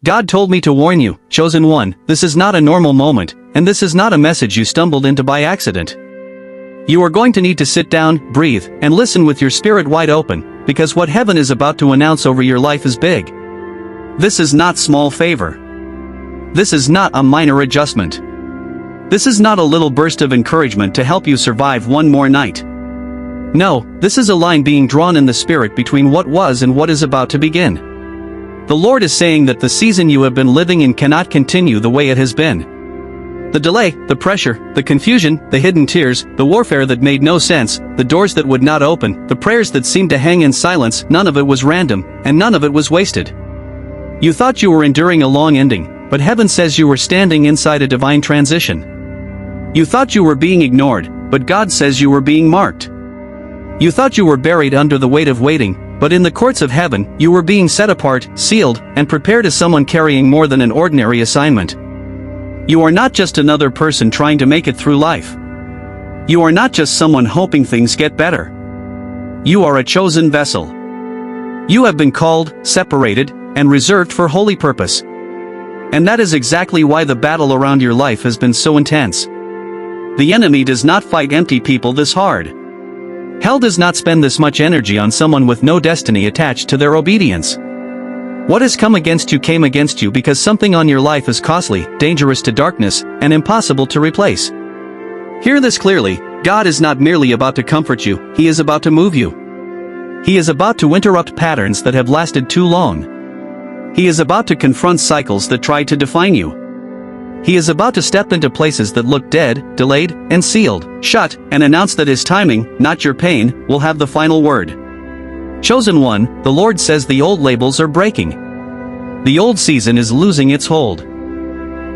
God told me to warn you, chosen one, this is not a normal moment, and this is not a message you stumbled into by accident. You are going to need to sit down, breathe, and listen with your spirit wide open, because what heaven is about to announce over your life is big. This is not small favor. This is not a minor adjustment. This is not a little burst of encouragement to help you survive one more night. No, this is a line being drawn in the spirit between what was and what is about to begin. The Lord is saying that the season you have been living in cannot continue the way it has been. The delay, the pressure, the confusion, the hidden tears, the warfare that made no sense, the doors that would not open, the prayers that seemed to hang in silence, none of it was random, and none of it was wasted. You thought you were enduring a long ending, but heaven says you were standing inside a divine transition. You thought you were being ignored, but God says you were being marked. You thought you were buried under the weight of waiting, but in the courts of heaven, you were being set apart, sealed, and prepared as someone carrying more than an ordinary assignment. You are not just another person trying to make it through life. You are not just someone hoping things get better. You are a chosen vessel. You have been called, separated, and reserved for holy purpose. And that is exactly why the battle around your life has been so intense. The enemy does not fight empty people this hard. Hell does not spend this much energy on someone with no destiny attached to their obedience. What has come against you came against you because something on your life is costly, dangerous to darkness, and impossible to replace. Hear this clearly, God is not merely about to comfort you, He is about to move you. He is about to interrupt patterns that have lasted too long. He is about to confront cycles that try to define you. He is about to step into places that look dead, delayed, and sealed, shut, and announce that His timing, not your pain, will have the final word. Chosen one, the Lord says the old labels are breaking. The old season is losing its hold.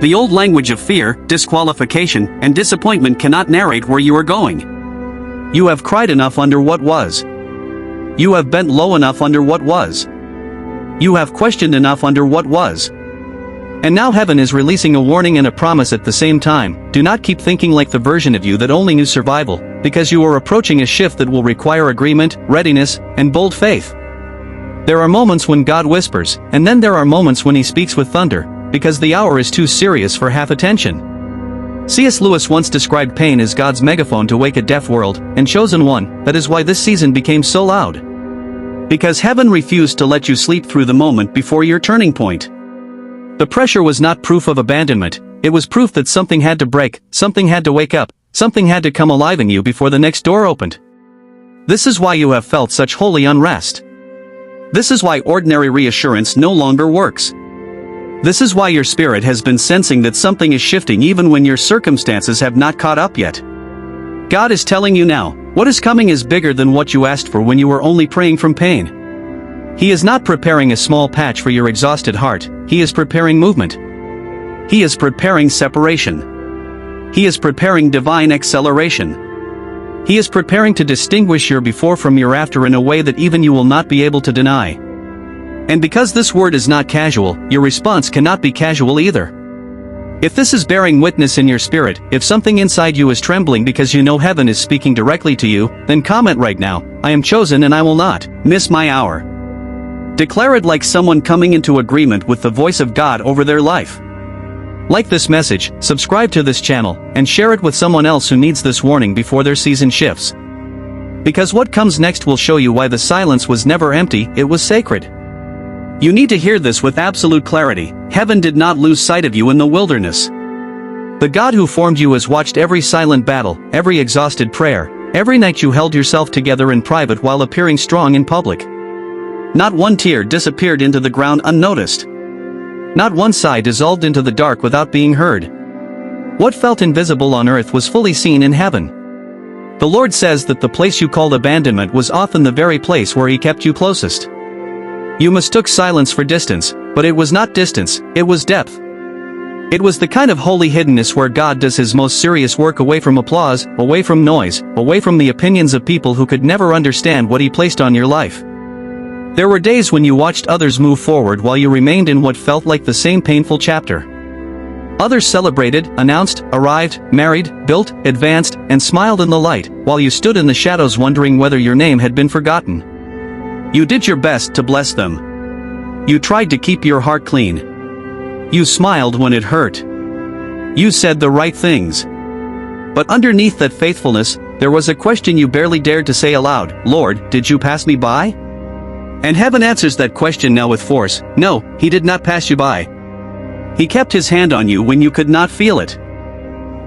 The old language of fear, disqualification, and disappointment cannot narrate where you are going. You have cried enough under what was. You have bent low enough under what was. You have questioned enough under what was. And now heaven is releasing a warning and a promise at the same time. Do not keep thinking like the version of you that only knew survival, because you are approaching a shift that will require agreement, readiness, and bold faith. There are moments when God whispers, and then there are moments when He speaks with thunder, because the hour is too serious for half attention. C.S. Lewis once described pain as God's megaphone to wake a deaf world, and chosen one, that is why this season became so loud. Because heaven refused to let you sleep through the moment before your turning point. The pressure was not proof of abandonment, it was proof that something had to break, something had to wake up, something had to come alive in you before the next door opened. This is why you have felt such holy unrest. This is why ordinary reassurance no longer works. This is why your spirit has been sensing that something is shifting even when your circumstances have not caught up yet. God is telling you now, what is coming is bigger than what you asked for when you were only praying from pain. He is not preparing a small patch for your exhausted heart, He is preparing movement. He is preparing separation. He is preparing divine acceleration. He is preparing to distinguish your before from your after in a way that even you will not be able to deny. And because this word is not casual, your response cannot be casual either. If this is bearing witness in your spirit, if something inside you is trembling because you know heaven is speaking directly to you, then comment right now, I am chosen and I will not miss my hour. Declare it like someone coming into agreement with the voice of God over their life. Like this message, subscribe to this channel, and share it with someone else who needs this warning before their season shifts. Because what comes next will show you why the silence was never empty, it was sacred. You need to hear this with absolute clarity. Heaven did not lose sight of you in the wilderness. The God who formed you has watched every silent battle, every exhausted prayer, every night you held yourself together in private while appearing strong in public. Not one tear disappeared into the ground unnoticed. Not one sigh dissolved into the dark without being heard. What felt invisible on earth was fully seen in heaven. The Lord says that the place you called abandonment was often the very place where He kept you closest. You mistook silence for distance, but it was not distance, it was depth. It was the kind of holy hiddenness where God does His most serious work away from applause, away from noise, away from the opinions of people who could never understand what He placed on your life. There were days when you watched others move forward while you remained in what felt like the same painful chapter. Others celebrated, announced, arrived, married, built, advanced, and smiled in the light, while you stood in the shadows wondering whether your name had been forgotten. You did your best to bless them. You tried to keep your heart clean. You smiled when it hurt. You said the right things. But underneath that faithfulness, there was a question you barely dared to say aloud: Lord, did you pass me by? And heaven answers that question now with force: no, he did not pass you by. He kept his hand on you when you could not feel it.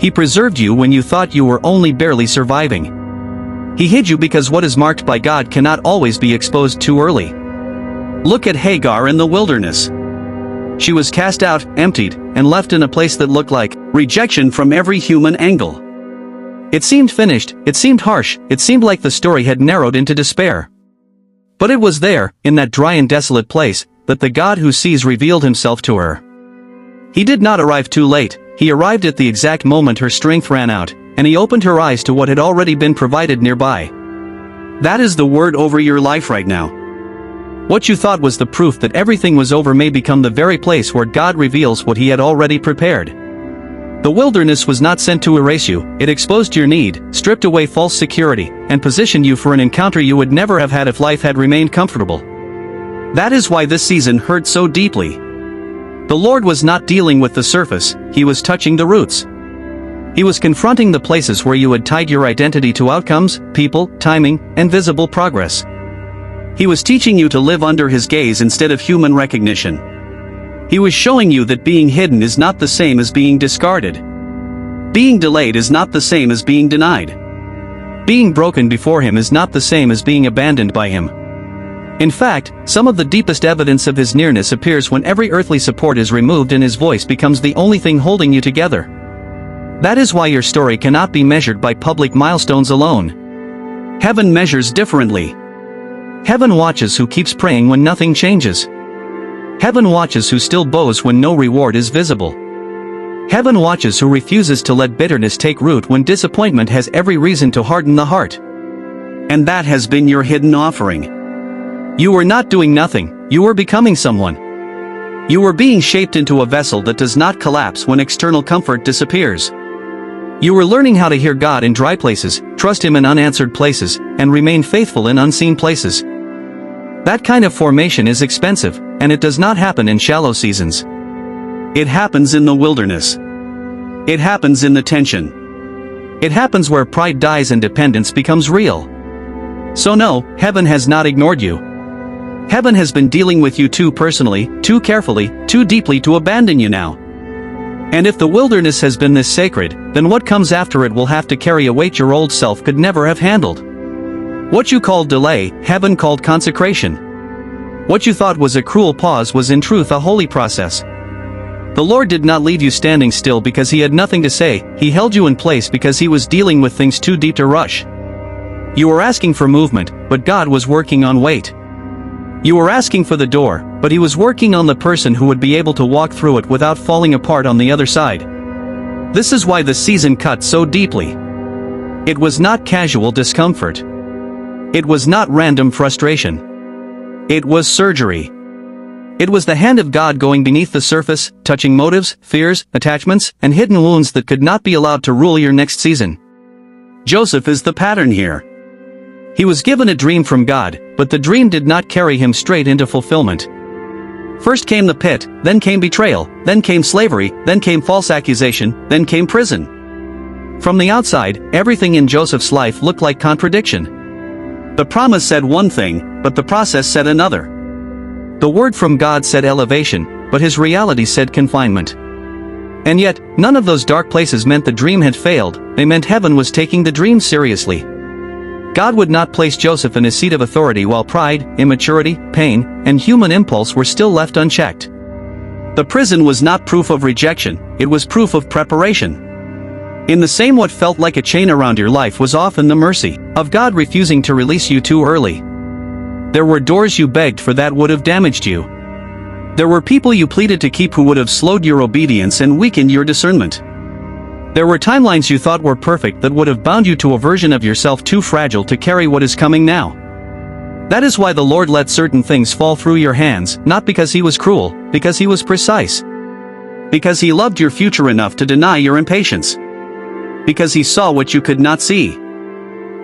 He preserved you when you thought you were only barely surviving. He hid you because what is marked by God cannot always be exposed too early. Look at Hagar in the wilderness. She was cast out, emptied, and left in a place that looked like rejection from every human angle. It seemed finished, it seemed harsh, it seemed like the story had narrowed into despair. But it was there, in that dry and desolate place, that the God who sees revealed himself to her. He did not arrive too late, he arrived at the exact moment her strength ran out, and he opened her eyes to what had already been provided nearby. That is the word over your life right now. What you thought was the proof that everything was over may become the very place where God reveals what he had already prepared. The wilderness was not sent to erase you, it exposed your need, stripped away false security, and positioned you for an encounter you would never have had if life had remained comfortable. That is why this season hurt so deeply. The Lord was not dealing with the surface, he was touching the roots. He was confronting the places where you had tied your identity to outcomes, people, timing, and visible progress. He was teaching you to live under his gaze instead of human recognition. He was showing you that being hidden is not the same as being discarded. Being delayed is not the same as being denied. Being broken before him is not the same as being abandoned by him. In fact, some of the deepest evidence of his nearness appears when every earthly support is removed and his voice becomes the only thing holding you together. That is why your story cannot be measured by public milestones alone. Heaven measures differently. Heaven watches who keeps praying when nothing changes. Heaven watches who still bows when no reward is visible. Heaven watches who refuses to let bitterness take root when disappointment has every reason to harden the heart. And that has been your hidden offering. You were not doing nothing, you were becoming someone. You were being shaped into a vessel that does not collapse when external comfort disappears. You were learning how to hear God in dry places, trust him in unanswered places, and remain faithful in unseen places. That kind of formation is expensive, and it does not happen in shallow seasons. It happens in the wilderness. It happens in the tension. It happens where pride dies and dependence becomes real. So no, heaven has not ignored you. Heaven has been dealing with you too personally, too carefully, too deeply to abandon you now. And if the wilderness has been this sacred, then what comes after it will have to carry a weight your old self could never have handled. What you called delay, heaven called consecration. What you thought was a cruel pause was in truth a holy process. The Lord did not leave you standing still because he had nothing to say, he held you in place because he was dealing with things too deep to rush. You were asking for movement, but God was working on weight. You were asking for the door, but he was working on the person who would be able to walk through it without falling apart on the other side. This is why the season cut so deeply. It was not casual discomfort. It was not random frustration. It was surgery. It was the hand of God going beneath the surface, touching motives, fears, attachments, and hidden wounds that could not be allowed to rule your next season. Joseph is the pattern here. He was given a dream from God, but the dream did not carry him straight into fulfillment. First came the pit, then came betrayal, then came slavery, then came false accusation, then came prison. From the outside, everything in Joseph's life looked like contradiction. The promise said one thing, but the process said another. The word from God said elevation, but his reality said confinement. And yet, none of those dark places meant the dream had failed, they meant heaven was taking the dream seriously. God would not place Joseph in his seat of authority while pride, immaturity, pain, and human impulse were still left unchecked. The prison was not proof of rejection, it was proof of preparation. In the same, what felt like a chain around your life was often the mercy of God refusing to release you too early. There were doors you begged for that would have damaged you. There were people you pleaded to keep who would have slowed your obedience and weakened your discernment. There were timelines you thought were perfect that would have bound you to a version of yourself too fragile to carry what is coming now. That is why the Lord let certain things fall through your hands, not because he was cruel, because he was precise. Because he loved your future enough to deny your impatience. Because he saw what you could not see.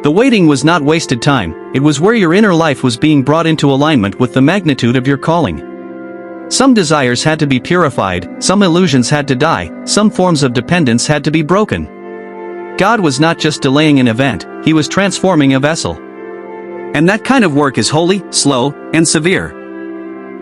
The waiting was not wasted time, it was where your inner life was being brought into alignment with the magnitude of your calling. Some desires had to be purified, some illusions had to die, some forms of dependence had to be broken. God was not just delaying an event, He was transforming a vessel. And that kind of work is holy, slow, and severe.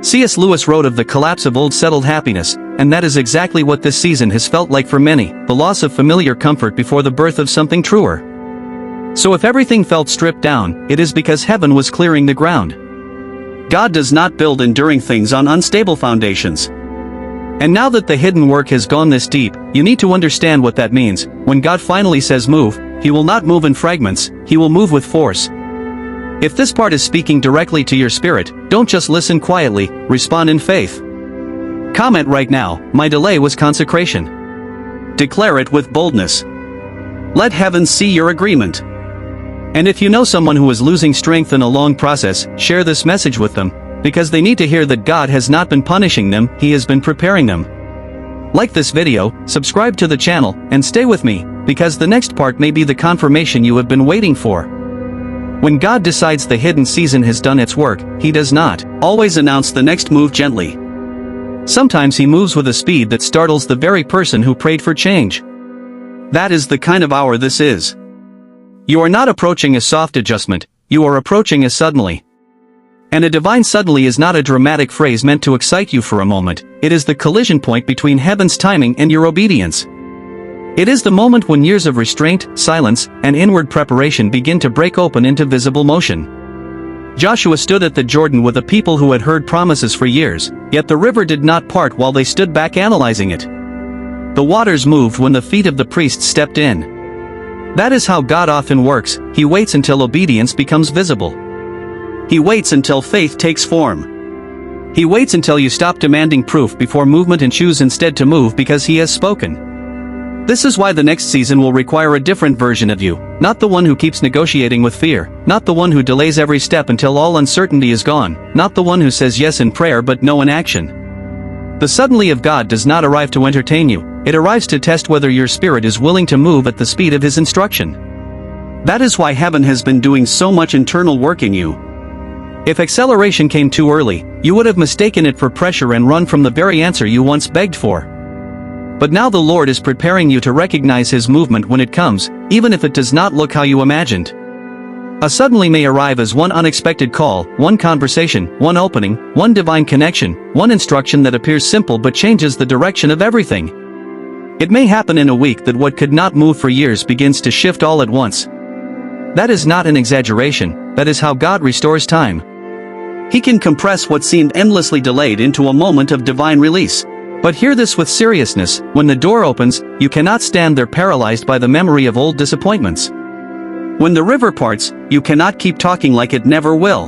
C.S. Lewis wrote of the collapse of old settled happiness, and that is exactly what this season has felt like for many, the loss of familiar comfort before the birth of something truer. So if everything felt stripped down, it is because heaven was clearing the ground. God does not build enduring things on unstable foundations. And now that the hidden work has gone this deep, you need to understand what that means. When God finally says move, He will not move in fragments, He will move with force. If this part is speaking directly to your spirit, don't just listen quietly, respond in faith. Comment right now, my delay was consecration. Declare it with boldness. Let heaven see your agreement. And if you know someone who is losing strength in a long process, share this message with them, because they need to hear that God has not been punishing them, He has been preparing them. Like this video, subscribe to the channel, and stay with me, because the next part may be the confirmation you have been waiting for. When God decides the hidden season has done its work, He does not always announce the next move gently. Sometimes He moves with a speed that startles the very person who prayed for change. That is the kind of hour this is. You are not approaching a soft adjustment, you are approaching a suddenly. And a divine suddenly is not a dramatic phrase meant to excite you for a moment, it is the collision point between heaven's timing and your obedience. It is the moment when years of restraint, silence, and inward preparation begin to break open into visible motion. Joshua stood at the Jordan with a people who had heard promises for years, yet the river did not part while they stood back analyzing it. The waters moved when the feet of the priests stepped in. That is how God often works, He waits until obedience becomes visible. He waits until faith takes form. He waits until you stop demanding proof before movement and choose instead to move because He has spoken. This is why the next season will require a different version of you, not the one who keeps negotiating with fear, not the one who delays every step until all uncertainty is gone, not the one who says yes in prayer but no in action. The suddenly of God does not arrive to entertain you, it arrives to test whether your spirit is willing to move at the speed of His instruction. That is why heaven has been doing so much internal work in you. If acceleration came too early, you would have mistaken it for pressure and run from the very answer you once begged for. But now the Lord is preparing you to recognize His movement when it comes, even if it does not look how you imagined. A suddenly may arrive as one unexpected call, one conversation, one opening, one divine connection, one instruction that appears simple but changes the direction of everything. It may happen in a week that what could not move for years begins to shift all at once. That is not an exaggeration, that is how God restores time. He can compress what seemed endlessly delayed into a moment of divine release. But hear this with seriousness, when the door opens, you cannot stand there paralyzed by the memory of old disappointments. When the river parts, you cannot keep talking like it never will.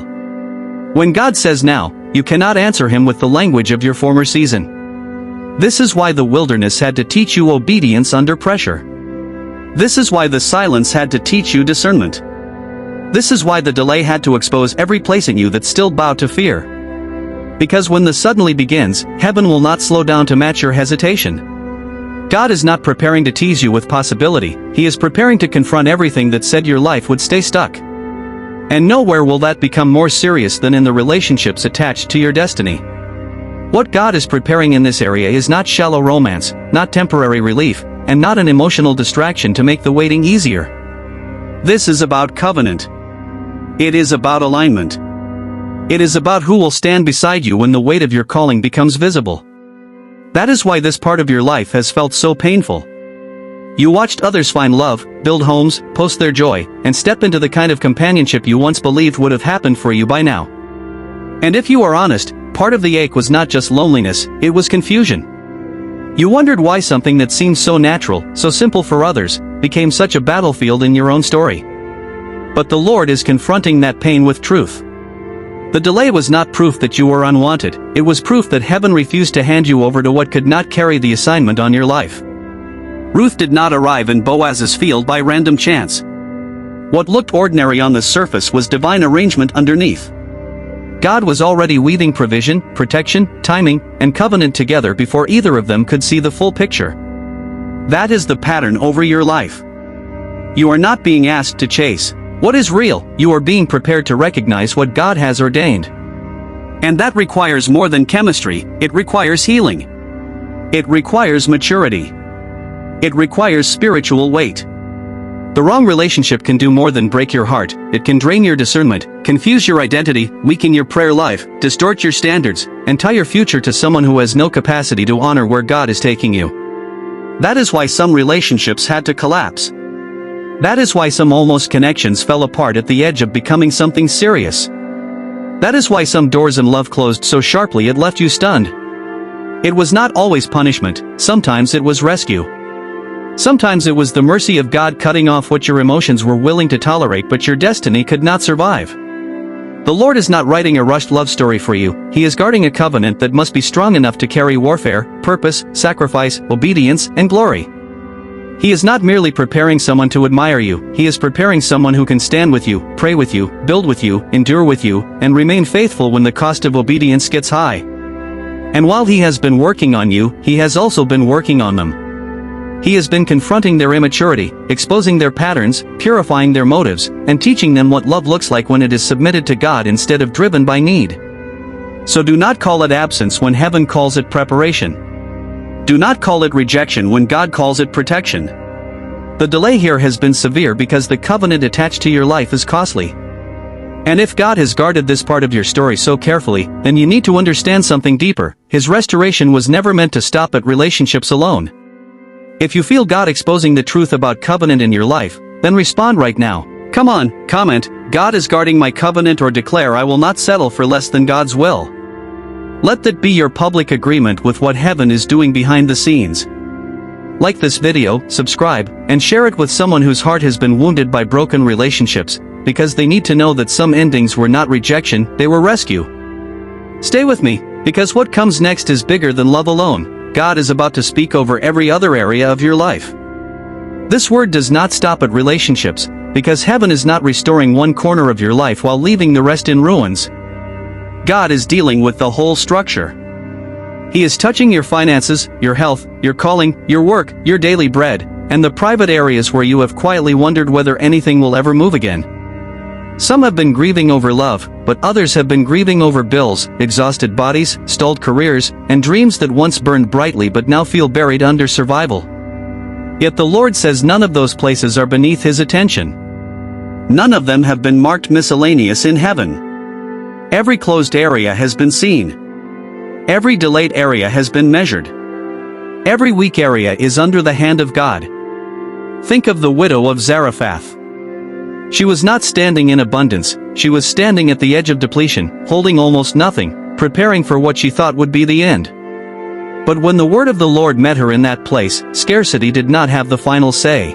When God says now, you cannot answer Him with the language of your former season. This is why the wilderness had to teach you obedience under pressure. This is why the silence had to teach you discernment. This is why the delay had to expose every place in you that still bowed to fear. Because when the suddenly begins, heaven will not slow down to match your hesitation. God is not preparing to tease you with possibility, He is preparing to confront everything that said your life would stay stuck. And nowhere will that become more serious than in the relationships attached to your destiny. What God is preparing in this area is not shallow romance, not temporary relief, and not an emotional distraction to make the waiting easier. This is about covenant. It is about alignment. It is about who will stand beside you when the weight of your calling becomes visible. That is why this part of your life has felt so painful. You watched others find love, build homes, post their joy, and step into the kind of companionship you once believed would have happened for you by now. And if you are honest, part of the ache was not just loneliness, it was confusion. You wondered why something that seemed so natural, so simple for others, became such a battlefield in your own story. But the Lord is confronting that pain with truth. The delay was not proof that you were unwanted, it was proof that heaven refused to hand you over to what could not carry the assignment on your life. Ruth did not arrive in Boaz's field by random chance. What looked ordinary on the surface was divine arrangement underneath. God was already weaving provision, protection, timing, and covenant together before either of them could see the full picture. That is the pattern over your life. You are not being asked to chase what is real, you are being prepared to recognize what God has ordained. And that requires more than chemistry, it requires healing. It requires maturity. It requires spiritual weight. The wrong relationship can do more than break your heart. It can drain your discernment, confuse your identity, weaken your prayer life, distort your standards, and tie your future to someone who has no capacity to honor where God is taking you. That is why some relationships had to collapse. That is why some almost connections fell apart at the edge of becoming something serious. That is why some doors in love closed so sharply it left you stunned. It was not always punishment, sometimes it was rescue. Sometimes it was the mercy of God cutting off what your emotions were willing to tolerate but your destiny could not survive. The Lord is not writing a rushed love story for you, He is guarding a covenant that must be strong enough to carry warfare, purpose, sacrifice, obedience, and glory. He is not merely preparing someone to admire you, He is preparing someone who can stand with you, pray with you, build with you, endure with you, and remain faithful when the cost of obedience gets high. And while He has been working on you, He has also been working on them. He has been confronting their immaturity, exposing their patterns, purifying their motives, and teaching them what love looks like when it is submitted to God instead of driven by need. So do not call it absence when heaven calls it preparation. Do not call it rejection when God calls it protection. The delay here has been severe because the covenant attached to your life is costly. And if God has guarded this part of your story so carefully, then you need to understand something deeper. His restoration was never meant to stop at relationships alone. If you feel God exposing the truth about covenant in your life, then respond right now. Come on, comment, God is guarding my covenant, or declare I will not settle for less than God's will. Let that be your public agreement with what heaven is doing behind the scenes. Like this video, subscribe, and share it with someone whose heart has been wounded by broken relationships, because they need to know that some endings were not rejection, they were rescue. Stay with me, because what comes next is bigger than love alone. God is about to speak over every other area of your life. This word does not stop at relationships, because heaven is not restoring one corner of your life while leaving the rest in ruins. God is dealing with the whole structure. He is touching your finances, your health, your calling, your work, your daily bread, and the private areas where you have quietly wondered whether anything will ever move again. Some have been grieving over love, but others have been grieving over bills, exhausted bodies, stalled careers, and dreams that once burned brightly but now feel buried under survival. Yet the Lord says none of those places are beneath His attention. None of them have been marked miscellaneous in heaven. Every closed area has been seen. Every delayed area has been measured. Every weak area is under the hand of God. Think of the widow of Zarephath. She was not standing in abundance, she was standing at the edge of depletion, holding almost nothing, preparing for what she thought would be the end. But when the word of the Lord met her in that place, scarcity did not have the final say.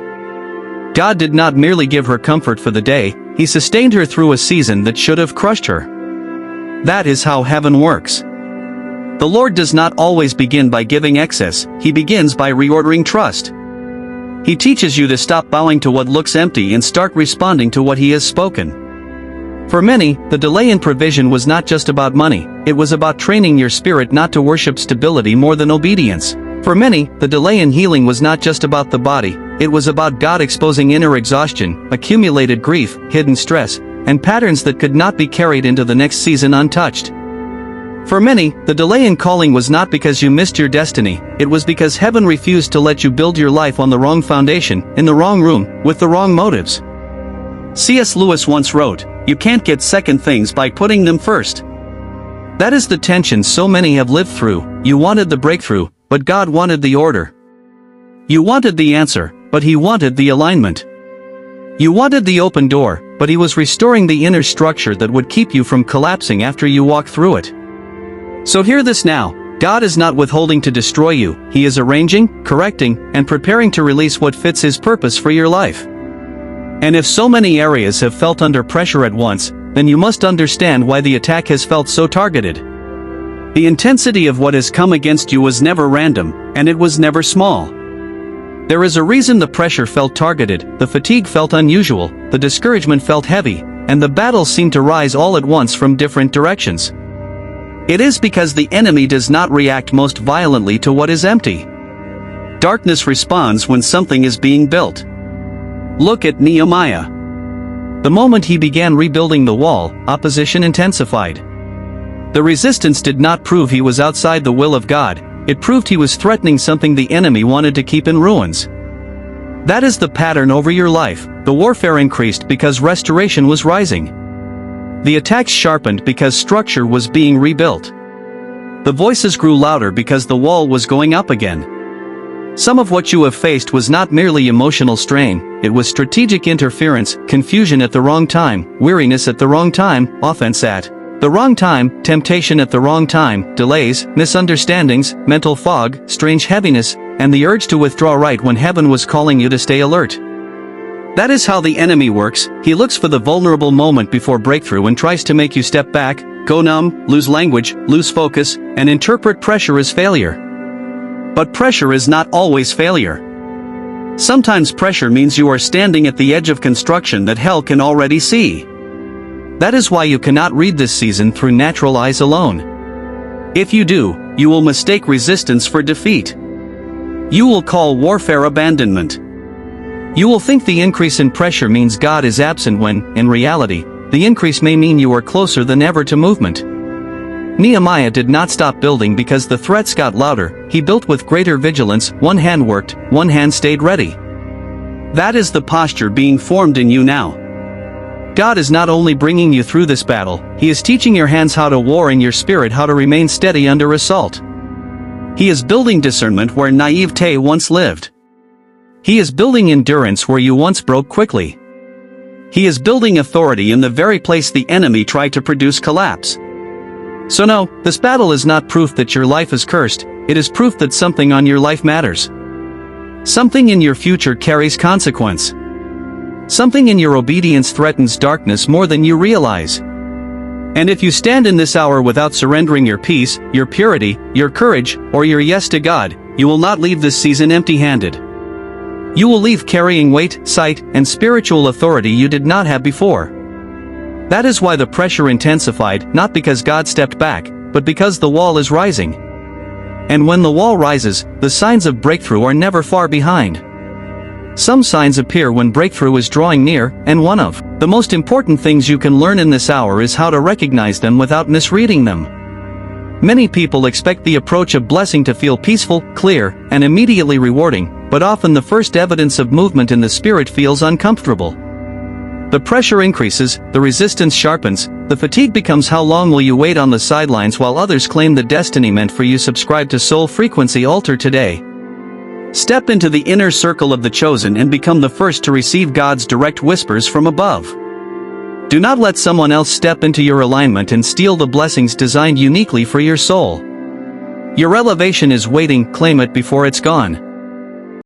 God did not merely give her comfort for the day, He sustained her through a season that should have crushed her. That is how heaven works. The Lord does not always begin by giving excess, He begins by reordering trust. He teaches you to stop bowing to what looks empty and start responding to what He has spoken. For many, the delay in provision was not just about money, it was about training your spirit not to worship stability more than obedience. For many, the delay in healing was not just about the body, it was about God exposing inner exhaustion, accumulated grief, hidden stress, and patterns that could not be carried into the next season untouched. For many, the delay in calling was not because you missed your destiny, it was because heaven refused to let you build your life on the wrong foundation, in the wrong room, with the wrong motives. C.S. Lewis once wrote, "You can't get second things by putting them first." That is the tension so many have lived through. You wanted the breakthrough, but God wanted the order. You wanted the answer, but He wanted the alignment. You wanted the open door, but He was restoring the inner structure that would keep you from collapsing after you walk through it. So hear this now, God is not withholding to destroy you, He is arranging, correcting, and preparing to release what fits His purpose for your life. And if so many areas have felt under pressure at once, then you must understand why the attack has felt so targeted. The intensity of what has come against you was never random, and it was never small. There is a reason the pressure felt targeted, the fatigue felt unusual, the discouragement felt heavy, and the battles seemed to rise all at once from different directions. It is because the enemy does not react most violently to what is empty. Darkness responds when something is being built. Look at Nehemiah. The moment he began rebuilding the wall, opposition intensified. The resistance did not prove he was outside the will of God, it proved he was threatening something the enemy wanted to keep in ruins. That is the pattern over your life. The warfare increased because restoration was rising. The attacks sharpened because structure was being rebuilt. The voices grew louder because the wall was going up again. Some of what you have faced was not merely emotional strain, it was strategic interference, confusion at the wrong time, weariness at the wrong time, offense at the wrong time, temptation at the wrong time, delays, misunderstandings, mental fog, strange heaviness, and the urge to withdraw right when heaven was calling you to stay alert. That is how the enemy works. He looks for the vulnerable moment before breakthrough and tries to make you step back, go numb, lose language, lose focus, and interpret pressure as failure. But pressure is not always failure. Sometimes pressure means you are standing at the edge of construction that hell can already see. That is why you cannot read this season through natural eyes alone. If you do, you will mistake resistance for defeat. You will call warfare abandonment. You will think the increase in pressure means God is absent when, in reality, the increase may mean you are closer than ever to movement. Nehemiah did not stop building because the threats got louder, he built with greater vigilance, one hand worked, one hand stayed ready. That is the posture being formed in you now. God is not only bringing you through this battle, He is teaching your hands how to war and your spirit how to remain steady under assault. He is building discernment where naivete once lived. He is building endurance where you once broke quickly. He is building authority in the very place the enemy tried to produce collapse. So no, this battle is not proof that your life is cursed, it is proof that something on your life matters. Something in your future carries consequence. Something in your obedience threatens darkness more than you realize. And if you stand in this hour without surrendering your peace, your purity, your courage, or your yes to God, you will not leave this season empty-handed. You will leave carrying weight, sight, and spiritual authority you did not have before. That is why the pressure intensified, not because God stepped back, but because the wall is rising. And when the wall rises, the signs of breakthrough are never far behind. Some signs appear when breakthrough is drawing near, and one of the most important things you can learn in this hour is how to recognize them without misreading them. Many people expect the approach of blessing to feel peaceful, clear, and immediately rewarding, but often the first evidence of movement in the spirit feels uncomfortable. The pressure increases, the resistance sharpens, the fatigue becomes how long will you wait on the sidelines while others claim the destiny meant for you. Subscribe to Soul Frequency Altar today. Step into the inner circle of the chosen and become the first to receive God's direct whispers from above. Do not let someone else step into your alignment and steal the blessings designed uniquely for your soul. Your elevation is waiting, claim it before it's gone.